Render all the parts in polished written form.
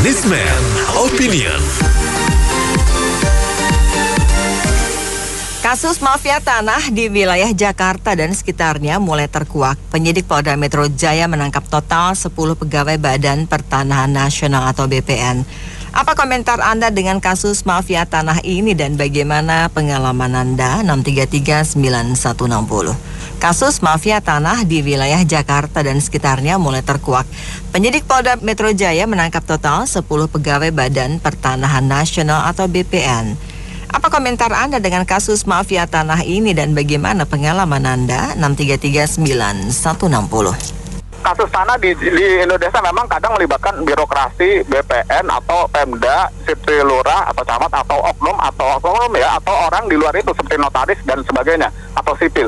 Hitman Opinion. Kasus mafia tanah di wilayah Jakarta dan sekitarnya mulai terkuak. Penyidik Polda Metro Jaya menangkap total 10 pegawai Badan Pertanahan Nasional atau BPN. Apa komentar Anda dengan kasus mafia tanah ini dan bagaimana pengalaman Anda? 6339160. Kasus mafia tanah di wilayah Jakarta dan sekitarnya mulai terkuak. Penyidik Polda Metro Jaya menangkap total 10 pegawai Badan Pertanahan Nasional atau BPN. Apa komentar Anda dengan kasus mafia tanah ini dan bagaimana pengalaman Anda? 6339160. Kasus tanah di Indonesia memang kadang melibatkan birokrasi, BPN atau Pemda, sipil lurah atau camat atau oknum ya, atau orang di luar itu seperti notaris dan sebagainya atau sipil.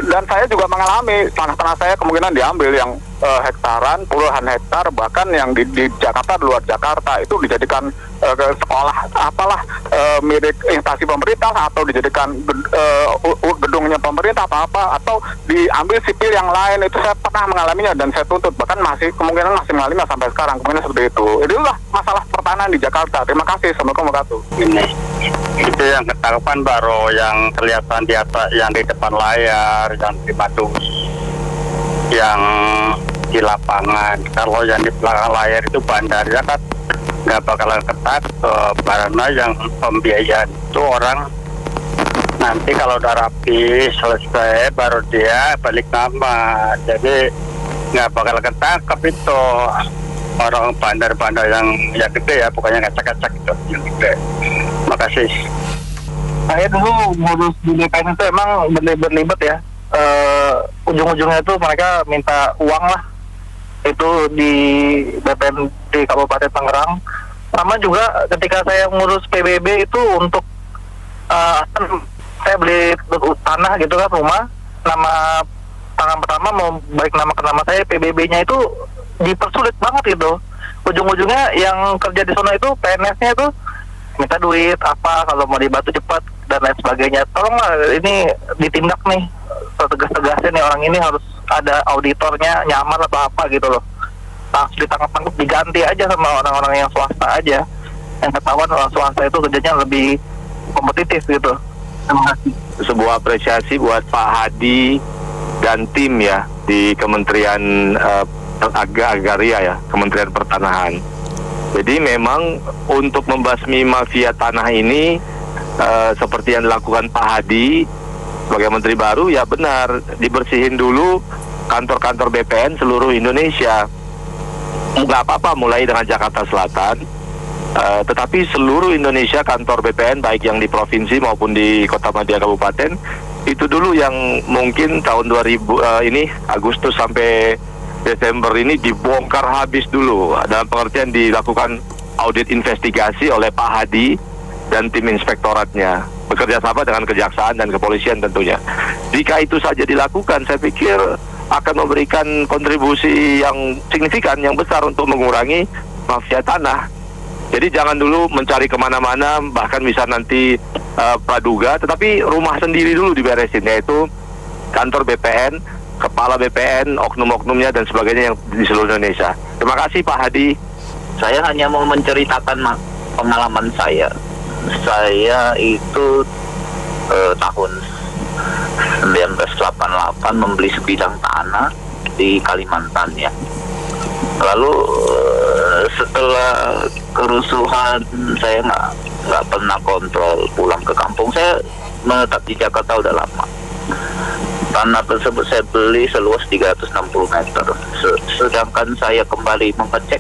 Dan saya juga mengalami tanah-tanah saya kemungkinan diambil yang hektaran, puluhan hektar, bahkan yang di Jakarta, di luar Jakarta itu dijadikan sekolah milik instansi pemerintah atau dijadikan gedungnya pemerintah apa atau diambil sipil yang lain. Itu saya pernah mengalaminya dan saya tuntut, bahkan kemungkinan masih mengalaminya sampai sekarang, kemungkinan seperti itu. Itulah masalah pertanahan di Jakarta. Terima kasih. Assalamualaikum warahmatullahi wabarakatuh. Itu yang ketangkapan baru yang kelihatan di atas, yang di depan layar, yang di Madumi, yang di lapangan. Kalau yang di belakang layar itu bandarnya kan nggak bakalan ketat, karena yang pembiayaan itu orang nanti kalau udah rapi selesai baru dia balik nama, jadi nggak bakal ketangkep itu orang bandar-bandar yang gede ya, pokoknya ngecek-ngecek itu yang gede. Makasih. Saya dulu ngurus di BPN itu emang berlibat ya. Ujung-ujungnya itu mereka minta uang lah. Itu di BPN di Kabupaten Tangerang. Sama juga ketika saya ngurus PBB itu untuk saya beli tanah gitu kan, rumah, nama tangan pertama mau baik nama ke nama saya, PBB-nya itu dipersulit banget gitu. Ujung-ujungnya yang kerja di sana itu PNS-nya itu minta duit apa kalau mau dibantu cepat dan lain sebagainya. Tolonglah ini ditindak nih, tegas-tegasnya nih, orang ini harus ada auditornya, nyamar atau apa gitu loh. Langsung ditangkap-tangkap, diganti aja sama orang-orang yang swasta aja. Yang ketahuan orang swasta itu kerjanya lebih kompetitif gitu. Terima kasih. Sebuah apresiasi buat Pak Hadi dan tim ya di Kementerian Agraria ya, Kementerian Pertanahan. Jadi memang untuk membasmi mafia tanah ini seperti yang dilakukan Pak Hadi sebagai Menteri baru, ya benar, dibersihin dulu kantor-kantor BPN seluruh Indonesia. Nggak apa-apa mulai dengan Jakarta Selatan, tetapi seluruh Indonesia kantor BPN baik yang di provinsi maupun di Kota Madia Kabupaten itu dulu yang mungkin tahun 2000 ini Agustus sampai Desember ini dibongkar habis dulu, dalam pengertian dilakukan audit investigasi oleh Pak Hadi dan tim inspektoratnya, bekerja sama dengan kejaksaan dan kepolisian tentunya. Jika itu saja dilakukan, saya pikir akan memberikan kontribusi yang signifikan, yang besar untuk mengurangi mafia tanah. Jadi jangan dulu mencari kemana-mana, bahkan bisa nanti praduga, tetapi rumah sendiri dulu diberesin, yaitu kantor BPN, kepala BPN, oknum-oknumnya dan sebagainya yang di seluruh Indonesia. Terima kasih Pak Hadi. Saya hanya mau menceritakan pengalaman saya. Saya itu tahun 1988 membeli sebidang tanah di Kalimantan ya. Lalu setelah kerusuhan saya nggak pernah kontrol pulang ke kampung. Saya menetap di Jakarta udah lama. Tanah tersebut saya beli seluas 360 meter. Sedangkan saya kembali mengecek,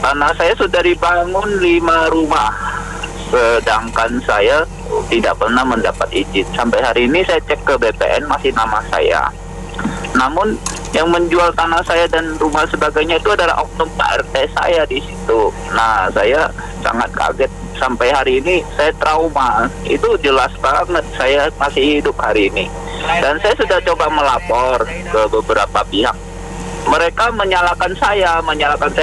tanah saya sudah dibangun 5 rumah. Sedangkan saya tidak pernah mendapat izin. Sampai hari ini saya cek ke BPN masih nama saya. Namun yang menjual tanah saya dan rumah sebagainya itu adalah oknum RT saya di situ. Nah, saya sangat kaget. Sampai hari ini saya trauma. Itu jelas banget saya masih hidup hari ini. Dan saya sudah coba melapor ke beberapa pihak. Mereka menyalahkan saya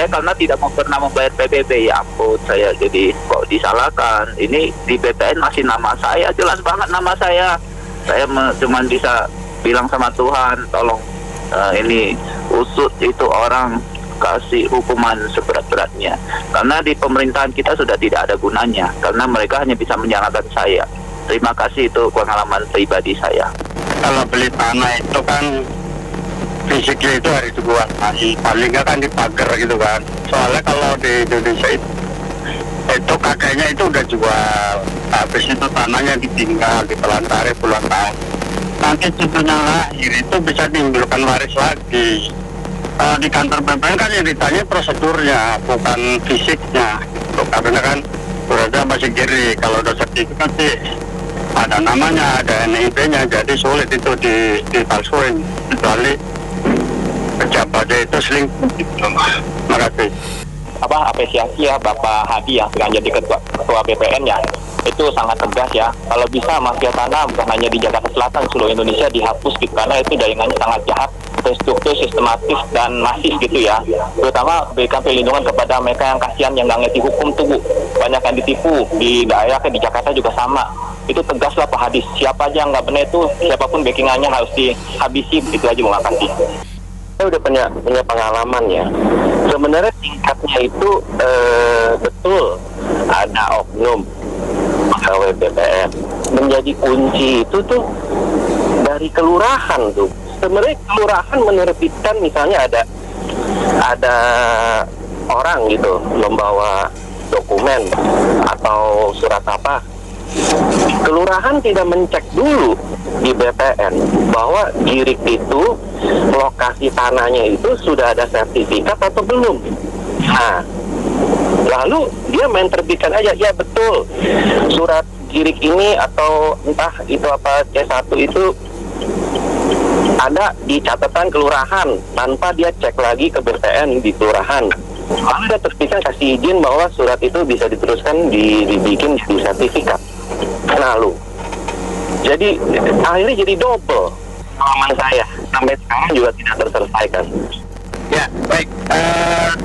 karena tidak pernah membayar PBB. Ya ampun, saya jadi kok disalahkan. Ini di BPN masih nama saya, jelas banget nama saya. Saya cuma bisa bilang sama Tuhan, tolong ini usut itu orang, kasih hukuman seberat-beratnya. ibaratnya. Karena di pemerintahan kita sudah tidak ada gunanya, karena mereka hanya bisa menyalahkan saya. Terima kasih, itu pengalaman pribadi saya. Kalau beli tanah itu kan fisiknya itu harus dikuasai, paling nggak kan dipagar gitu kan. Soalnya kalau di Indonesia itu kakeknya itu udah jual, habis itu tanahnya ditinggal, ditelantarin puluhan tahun. Nanti cucunya lahir itu bisa menimbulkan waris lagi. Di kantor BPN kan yang ditanya prosedurnya, bukan fisiknya. Gitu. Karena kan berada masih kiri, kalau udah sertifikat sih ada namanya, ada NIP-nya, jadi sulit itu dipalsuin. Kecuali pejabatnya itu selingkuh gitu. Makasih. Apresiasi ya Bapak Hadi yang sedang jadi ketua BPN ya, itu sangat tegas ya. Kalau bisa mafia tanah bukan hanya di Jakarta Selatan, seluruh Indonesia dihapus gitu, karena itu jaringannya sangat jahat, terstruktur, sistematis dan masif gitu ya. Terutama berikan perlindungan kepada mereka yang kasihan, yang nggak ngerti hukum tuh Bu. Banyak yang ditipu di daerah, di Jakarta juga sama. Itu tegaslah Pak Hadi, siapa aja yang nggak benar itu, siapapun backingannya harus dihabisi. Itu aja, terima kasih. Saya udah punya pengalaman ya. Sebenarnya tingkatnya itu betul ada oknum pegawai BPN. Menjadi kunci itu tuh dari kelurahan tuh. Sebenarnya kelurahan menerbitkan, misalnya ada orang gitu membawa dokumen atau surat apa. Kelurahan tidak mencek dulu di BPN bahwa Girik itu lokasi tanahnya itu sudah ada sertifikat atau belum. Nah, lalu dia main terbitkan aja, ya betul surat Girik ini atau entah itu apa C1 itu ada di catatan kelurahan tanpa dia cek lagi ke BPN di kelurahan. Lalu dia terbitkan kasih izin bahwa surat itu bisa diteruskan dibikin di sertifikat. Lalu jadi akhirnya jadi double pengalaman saya, sampai sekarang juga tidak terselesaikan. Ya, baik.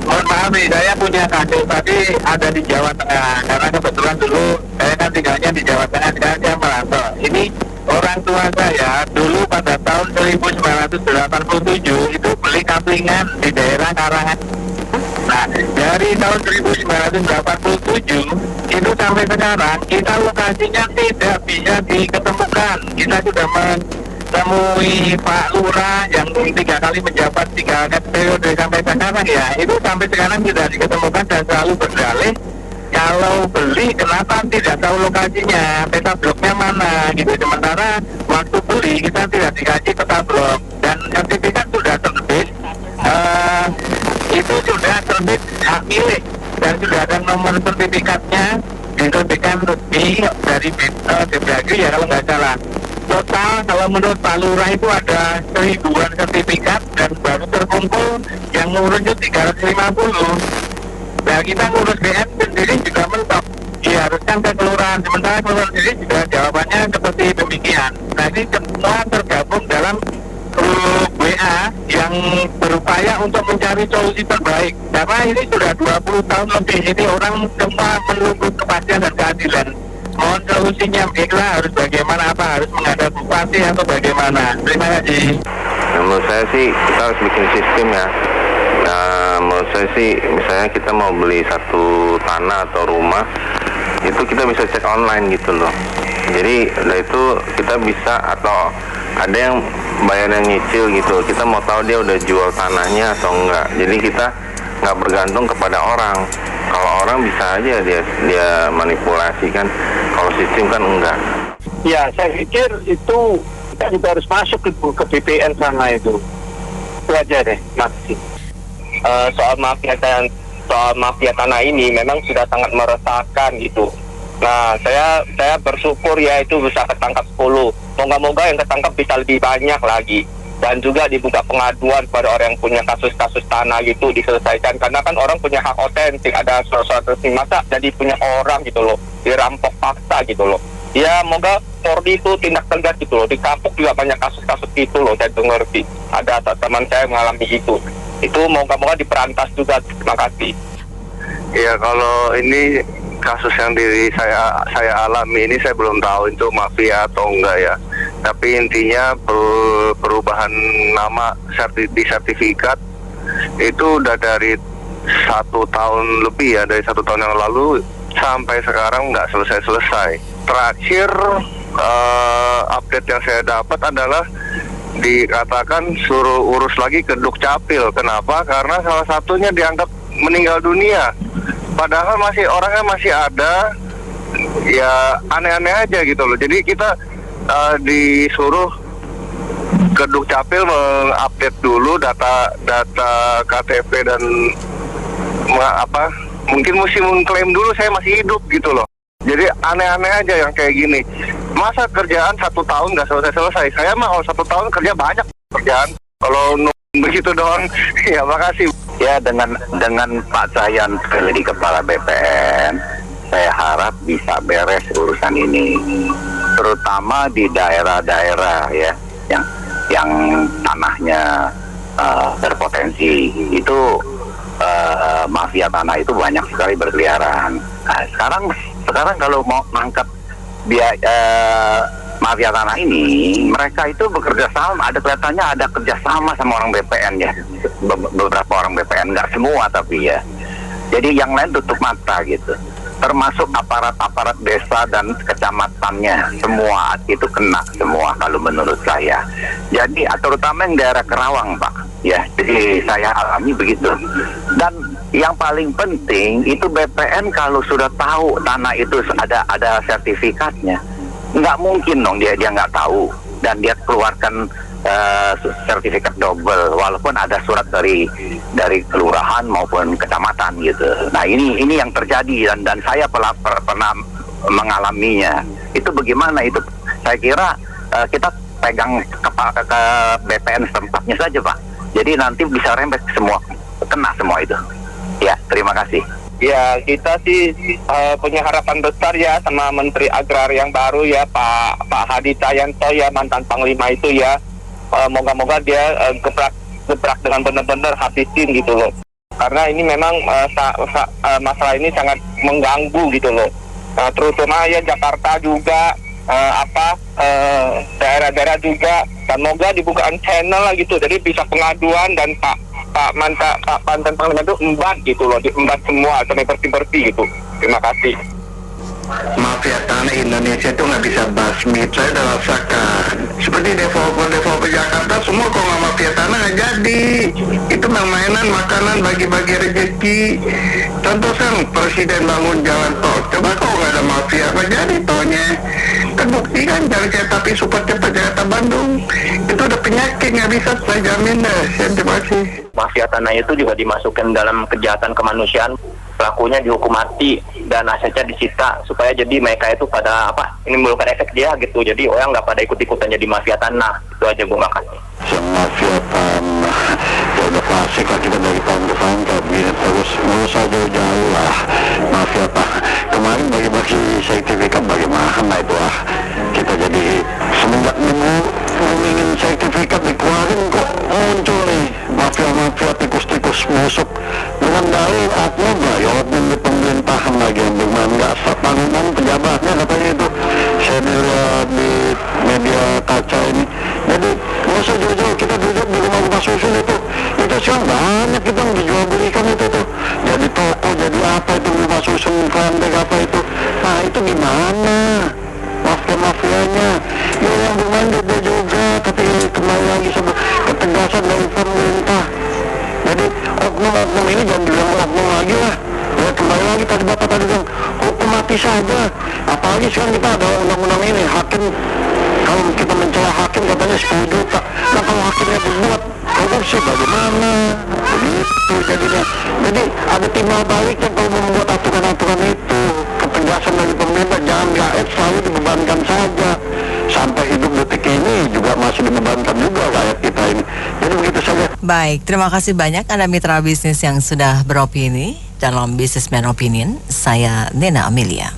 Mohon maaf nih, saya punya kasus tadi ada di Jawa Tengah. Karena kebetulan dulu saya kan tinggalnya di Jawa Tengah, sekarang saya merantau. Ini orang tua saya dulu pada tahun 1987 itu beli kaplingan di daerah Karangan. Nah, dari tahun 1987 itu sampai sekarang kita lokasinya tidak bisa diketemukan. Kita sudah menemui Pak Lurah yang 3 kali menjabat 3 periode sampai sekarang ya, itu sampai sekarang tidak diketemukan dan selalu berdalih kalau beli kenapa tidak tahu lokasinya, peta bloknya mana gitu. Sementara waktu beli kita tidak dikasih peta blok dan sertifikat sudah terbit, itu sudah terbit hak milik dan sudah ada nomor sertifikatnya diterbitkan resmi dari BPAG ya kalau nggak salah. Total kalau menurut Pak Lurah itu ada 1000-an sertifikat dan baru terkumpul yang ngurus itu 350. Nah kita ngurus BN sendiri juga mentok, diharuskan ke kelurahan, sementara kelurahan sendiri juga jawabannya seperti demikian. Nah ini semua tergabung dalam grup WA yang berupaya untuk mencari solusi terbaik. Karena ini sudah 20 tahun lebih, ini orang semua menunggu kepastian dan keadilan. Mohon solusinya, baiklah harus bagaimana, apa harus menghadap bupati atau bagaimana. Terima kasih. Menurut saya sih kita harus bikin sistem ya. Nah, menurut saya sih misalnya kita mau beli satu tanah atau rumah itu kita bisa cek online gitu loh. Jadi dari itu kita bisa, atau ada yang bayarnya nyicil gitu, kita mau tahu dia udah jual tanahnya atau enggak. Jadi kita nggak bergantung kepada orang. Kalau orang bisa aja dia manipulasi kan, kalau sistem kan enggak. Ya, saya pikir itu kita juga harus masuk ke BPN sana itu. Itu aja deh, makasih. Soal mafia tanah ini memang sudah sangat meresahkan gitu. Nah, saya bersyukur ya itu bisa ketangkap 10. Moga-moga yang ketangkap bisa lebih banyak lagi. Dan juga dibuka pengaduan kepada orang yang punya kasus-kasus tanah gitu diselesaikan. Karena kan orang punya hak otentik, ada suatu masa jadi punya orang gitu loh, dirampok paksa gitu loh. Ya, moga Polri itu tindak tegas gitu loh. Di Kapuk juga banyak kasus-kasus gitu loh, saya ngerti. Ada teman saya mengalami itu. Itu moga-moga diperantas juga. Terima kasih. Ya kalau ini kasus yang saya alami ini saya belum tahu itu mafia atau enggak ya. Tapi intinya perubahan nama di sertifikat itu udah dari 1 tahun lebih ya, dari 1 tahun yang lalu sampai sekarang nggak selesai-selesai. Terakhir update yang saya dapat adalah dikatakan suruh urus lagi ke Dukcapil. Kenapa? Karena salah satunya dianggap meninggal dunia. Padahal orangnya masih ada. Ya aneh-aneh aja gitu loh. Jadi kita disuruh ke Dukcapil mengupdate dulu data KTP dan mungkin mesti mengklaim dulu saya masih hidup gitu loh. Jadi aneh-aneh aja yang kayak gini. Masa kerjaan 1 tahun nggak selesai-selesai? Saya mah kalau 1 tahun kerja banyak kerjaan. Kalau begitu doang, ya makasih. Ya dengan Pak Cahyan jadi kepala BPN, saya harap bisa beres urusan ini, terutama di daerah-daerah ya yang tanahnya berpotensi. Itu mafia tanah itu banyak sekali berkeliaran. Nah, sekarang kalau mau nangkap mafia tanah ini, mereka itu bekerja sama. Kelihatannya ada kerjasama sama orang BPN ya, beberapa orang BPN, nggak semua tapi ya. Jadi yang lain tutup mata gitu. Termasuk aparat-aparat desa dan kecamatannya, semua itu kena semua kalau menurut saya. Jadi terutama yang daerah Kerawang Pak, ya. Jadi saya alami begitu. Dan yang paling penting itu BPN kalau sudah tahu tanah itu ada sertifikatnya, nggak mungkin dong dia nggak tahu dan dia keluarkan sertifikat double walaupun ada surat dari kelurahan maupun kecamatan gitu. Nah ini yang terjadi dan saya pernah mengalaminya. Itu bagaimana itu? Saya kira kita pegang ke BPN setempatnya saja Pak. Jadi nanti bisa rembet semua, kena semua itu. Ya terima kasih. Ya kita sih punya harapan besar ya sama Menteri Agraria yang baru ya Pak Hadi Cahyanto ya, mantan Panglima itu ya. Moga-moga dia gebrak dengan benar-benar habisin gitu loh. Karena ini memang masalah ini sangat mengganggu gitu loh. Terutama ya Jakarta juga daerah-daerah juga. Dan moga dibukaan channel lah gitu. Jadi bisa pengaduan dan Pak mantan Panglima itu embat gitu loh, diembat semua sampai bersih-bersih gitu. Terima kasih. Mafia tanah Indonesia itu nggak bisa basmi. Saya udah rasakan seperti developer Jakarta semua kalau nggak mafia tanah nggak jadi. Itu mainan makanan bagi-bagi rezeki. Contoh presiden bangun jalan tol, coba kalau nggak ada mafia nggak jadi tolnya. Terbukti kan jalan kereta api super cepat Jakarta Bandung itu ada penyakit nggak bisa, saya jamin deh. Terima kasih. Mafia tanah itu juga dimasukkan dalam kejahatan kemanusiaan, pelakunya dihukum mati dan asetnya disita supaya jadi mereka itu pada menimbulkan efek dia gitu. Jadi orang nggak pada ikut-ikutan jadi mafia tanah. Itu aja gue makasih. Mafia tanah ya udah klasik lah, kita dari tahun ke tahun kabinet terus nggak usah jauh-jauh lah. Mafia tanah kemarin bagi-bagi sertifikat bagaimana itu kita jadi semenjak ingin sertifikat dikeluarin kok muncul nih mafia tikus-tikus musuk dengan dalih oknum lah ya, oknum di pemerintahan lagi yang bermain nggak tanggungan pejabatnya katanya itu. Saya lihat di media kaca ini. Jadi nggak usah jauh-jauh, kita duduk di rumah susun itu sekarang banyak kita dijual belikan itu tuh, jadi toko, jadi apa itu rumah susun kandek apa itu. Nah itu gimana mafia-mafianya ya yang bermain juga, tapi kembali lagi sama ketegasan dari pemerintah. Jadi oknum ini jangan bilang oknum lagi lah ya, kembali lagi tadi bapak tadi bilang hukum mati saja. Apalagi sekarang kita ada undang-undang ini hakim, kalau kita mencela hakim katanya 10 juta. Nah kalau hakimnya berbuat korupsi bagaimana? Begitu jadinya. Jadi ada timbal baliknya kalau membuat aturan-aturan itu. Ketegasan dari pemerintah, jangan rakyat selalu dibebankan saja. Sampai hidup detik ini juga masih dibebankan juga rakyat kita ini. Jadi begitu saja. Baik, terima kasih banyak Anda mitra bisnis yang sudah beropini dalam Businessman Opinion. Saya Nena Amelia.